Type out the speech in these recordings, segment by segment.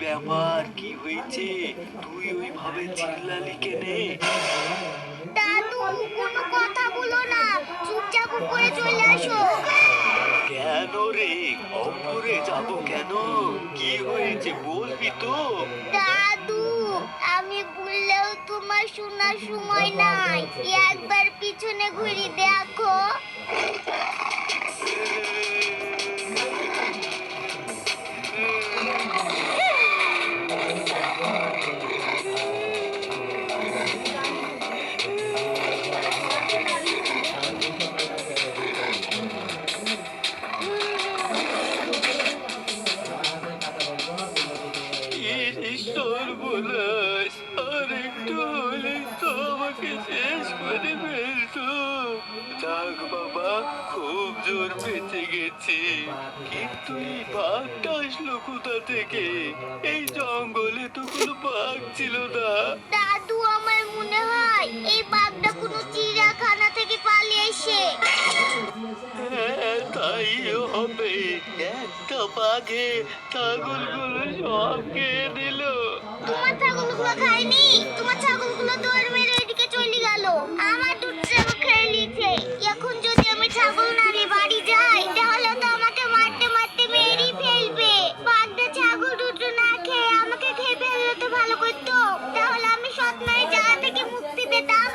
ব্যাপার, কি হয়েছে? তুই ওইভাবে চিল্লালি কেনে? দাদু, কোনো কথা বলো না, চুপচাপ উপরে চলে আসো। কেন রে? ওপরে যাব কেন? কি হয়েছে বলবি তো? দাদু, আমি বললেও তোমার শোনার সময় নাই, একবার পিছনে ঘুরে দেখো। সর্বনাশ! আর একটু হলে তো আমাকে শেষ করে ফেলতো। যাক বাবা, খুব জোর বেঁচে গেছি। কিন্তু এই বাঘটা আসলো কোথা থেকে? এই জঙ্গলে তো কোনো বাঘ ছিল না। দাদু, আমার মনে হয় এই বাঘটা কোনো চিড়িয়াখানা থেকে পালিয়ে এসে। হ্যাঁ, তাই হবে। একটা বাঘে ছাগলগুলো সব খেয়ে দিল। তোমার ছাগলগুলো খায়নি, তোমার ছাগলগুলো দৌড় মেরে এদিকে চলে গেল। আমার দুধটাও খেয়ে নিয়েছে। এখন যদি আমি ছাগল না নিয়ে বাড়ি যাই, তাহলে তো আমাকে মারতে মারতে মেরেই ফেলবে। বাঘটা ছাগল দুটো না খেয়ে আমাকে খেয়ে ফেললে তো ভালো করতো, তাহলে আমি সৎ মায়ের জ্বালা থেকে মুক্তি পেতাম।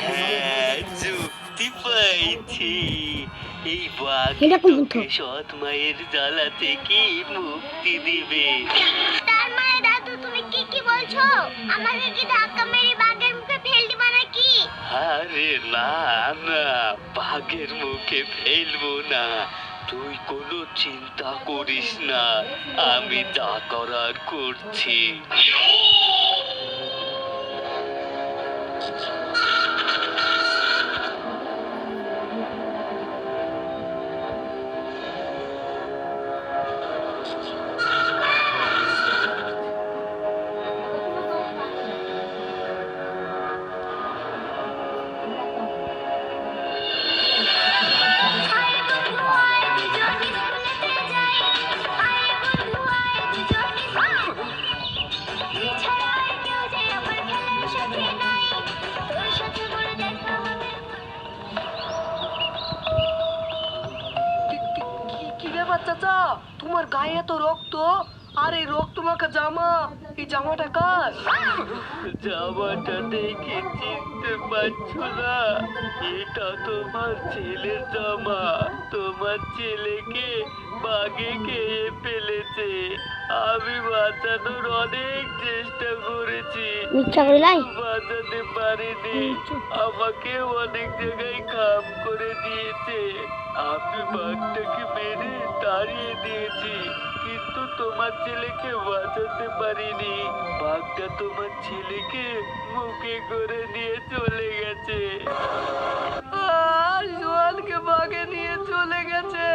হ্যাঁ, যুক্তি পাইছি। এই বাঘ তোকে সৎ মায়ের জ্বালা থেকে মুক্তি দিবে। তার মানে দাদু, তুমি কি কি বলছো? আমাকে কি ধাক্কা মেরে বাঘের মুখে ফেল দিবা নাকি? আরে না না, বাঘের মুখে ফেলবো না। তুই কোনো চিন্তা করিস না, আমি যা করার করছি। কি ব্যাপার চাচা, তোমার গায়ে এত রক্ত? আর এই রক্ত মাখা জামা, এই জামাটা কার? জামাটা দেখে চিনতে পারছো না? এটা তোমার ছেলের জামা। তোমার ছেলেকে বাঘে খেয়ে ফেলেছে। আমি বাঁচানোর অনেক চেষ্টা করেছি, বাঁচাতে পারিনি। আমাকে অনেক জায়গায় কাম করে দিয়েছে। আমি বাঘটাকে মেরে তাড়িয়ে দিয়েছি, কিন্তু তোমার ছেলেকে বাঁচাতে পারিনি। বাঘটা তোমার ছেলেকে মুখে করে নিয়ে চলে গেছে। সোহানকে বাগে নিয়ে চলে গেছে?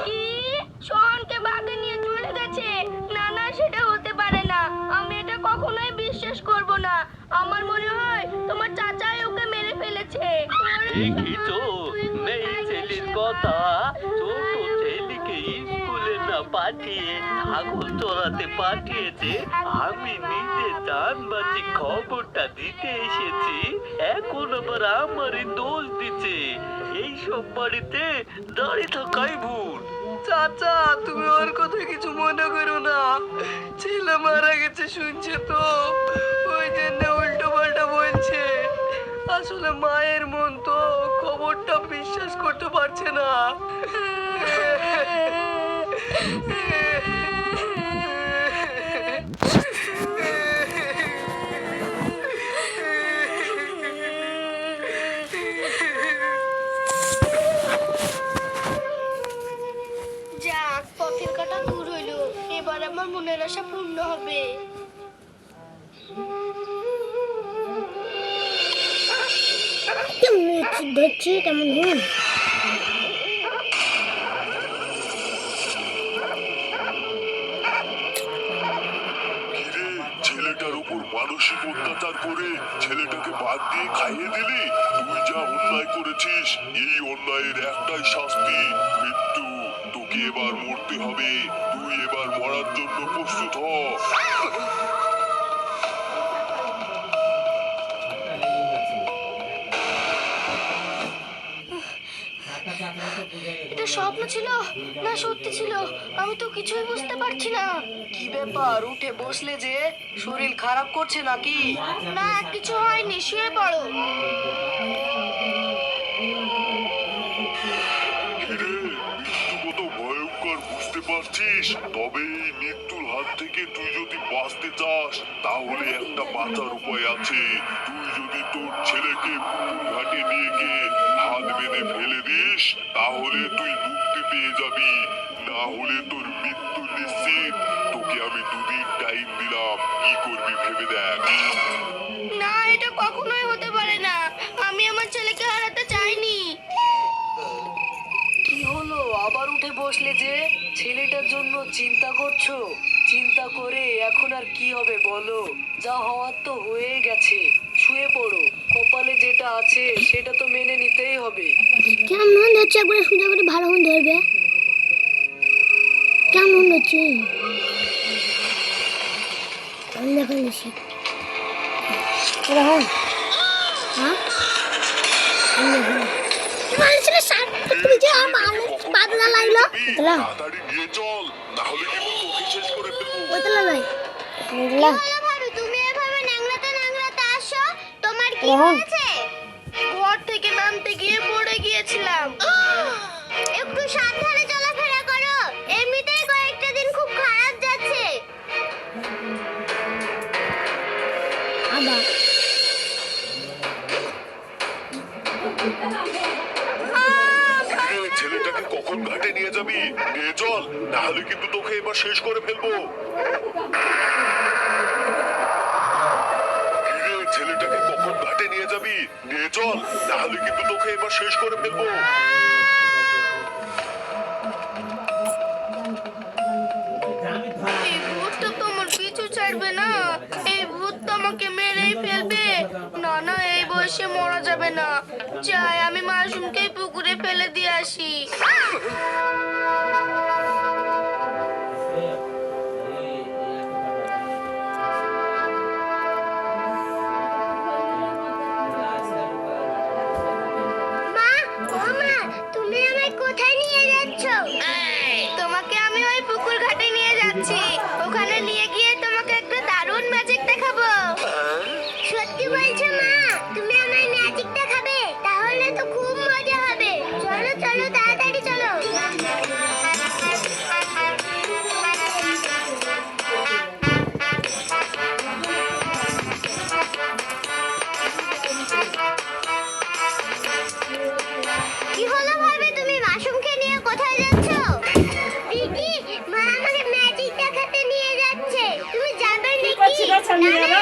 কি? সোহানকে বাঘে নিয়ে চলে গেছে? না না, সেটা হতে পারে না। আমি এটা কখনোই বিশ্বাস করব না। আমার মনে হয় তোমার চাচাই ওকে মেরে ফেলেছে। ঠিকই তো, মেয়ে ছেলের কথা। ছোট ছেলেকে স্কুলে না পাঠিয়ে ছাগল চড়াতে পাঠিয়েছে। আমি নিজে জান বাঁচি খবরটা দিতে এসেছি, এখন আবার আমারই দোষ দিচ্ছে। এইসব বাড়িতে দাঁড়িয়ে থাকাই ভুল। চাচা, তুমি ওর কথা কিছু মনে করো না। ছেলে মারা গেছে শুনছে তো, ওই জন্য উল্টো পাল্টা বলছে। আসলে মায়ের মন তো, খবরটা বিশ্বাস করতে পারছে না। যাক, পথের কাটা দূর হইলো। এবার আমার মনের আশা পূর্ণ হবে। ধরছি কেমন ঘুম। ছেলেটার উপর মানসিক অত্যাচার করে ছেলেটাকে বাদ দিয়ে খাইয়ে দিলি। তুই যা অন্যায় করেছিস, এই অন্যায়ের একটাই শাস্তি, মৃত্যু। তোকে এবার মরতে হবে। তুই এবার প্রস্তুত হ। এটা স্বপ্ন ছিল না সত্যি ছিল, আমি তো কিছুই বুঝতে পারছি না। কি ব্যাপার, উঠে বসলে যে? শরীর খারাপ করছে নাকি? না, কিছু হয়নি, শুয়ে পড়ো। কিরে, মৃত্যু কত ভয়ঙ্কর বুঝতে পারছিস? তবে এই মৃত্যুর হাত থেকে তুই যদি বাঁচতে চাস তাহলে একটা বাঁচার উপায় আছে। তুই যদি তোর ছেলেকে পুকুর ঘাটে নিয়ে গিয়ে হাত বেঁধে ফেলে দিস তাহলে তুই মুক্তি পেয়ে যাবি, না হলে তোর মৃত্যু নিশ্চিত। তোকে আমি 2 দিন টাইম দিলাম, কি করবি ভেবে দেখ। না, এটা কখনোই হতে পারে না, আমি আমার ছেলেকে হারাতে চাইনি। কি হলো, আবার উঠে বসলে যে? ছেলেটার জন্য চিন্তা করছো? চিন্তা করে এখন আর কি হবে বলো? যা হওয়ার তো হয়ে গেছে। শুয়ে পড়ো, কপালে যেটা আছে সেটা তো মেনে নিতেই হবে। কেমন হচ্ছে, একবার সুন্দর করে ভালো মন ধরবে। কেমন হচ্ছে দেখুন বেশি হ্যাঁ পাতলা লাগলো তাড়াতাড়ি নিয়ে চল, না হলে কিন্তু তোকে শেষ করে ফেলবো। তুমি এভাবে ন্যাংলাতে ন্যাংলাতে আসো, তোমার কি হয়েছে? ঘর থেকে নামতে গিয়ে পড়ে গিয়েছিলাম। একটু সাবধানে চলাফেরা করো, এমনিতেই কয়েকটা দিন খুব খারাপ যাচ্ছে। ছেলেটাকে কখন ঘাটে নিয়ে যাবি? নিয়ে চল, না হলে কিন্তু তোকে এবার শেষ করে ফেলবো। কিরে, ছেলেটাকে কখন ঘাটে নিয়ে যাবি? নিয়ে চল, না হলে কিন্তু তোকে এবার শেষ করে ফেলবো। এই ভূতটা তো আমার পিছু ছাড়বে না, এই ভূত তো আমাকে মেরেই ফেলবে। না না, এই বয়সে মরা যাবে না, যাই আমি মাশরুমকে পুকুরে ফেলে দিয়ে আসি। মা, ও মা, তুমি আমায় কোথায় নিয়ে যাচ্ছ? তোমাকে আমি ওই পুকুর ঘাটে নিয়ে যাচ্ছি, ওখানে নিয়ে গিয়ে তোমাকে একটা দারুণ ম্যাজিক দেখাবো। সত্যি বলছো মা? তুমি আমায় ম্যাজিক দেখাবে? তাহলে তো খুব মজা হবে। চলো চলো, তাড়াতাড়ি চলো। কি হলো ভাবে, তুমি মাশরুমকে নিয়ে কোথায় যাচ্ছ? দিদি, মা আমাকে ম্যাজিক দেখাতে নিয়ে যাচ্ছে, তুমি যাবে নাকি? না না,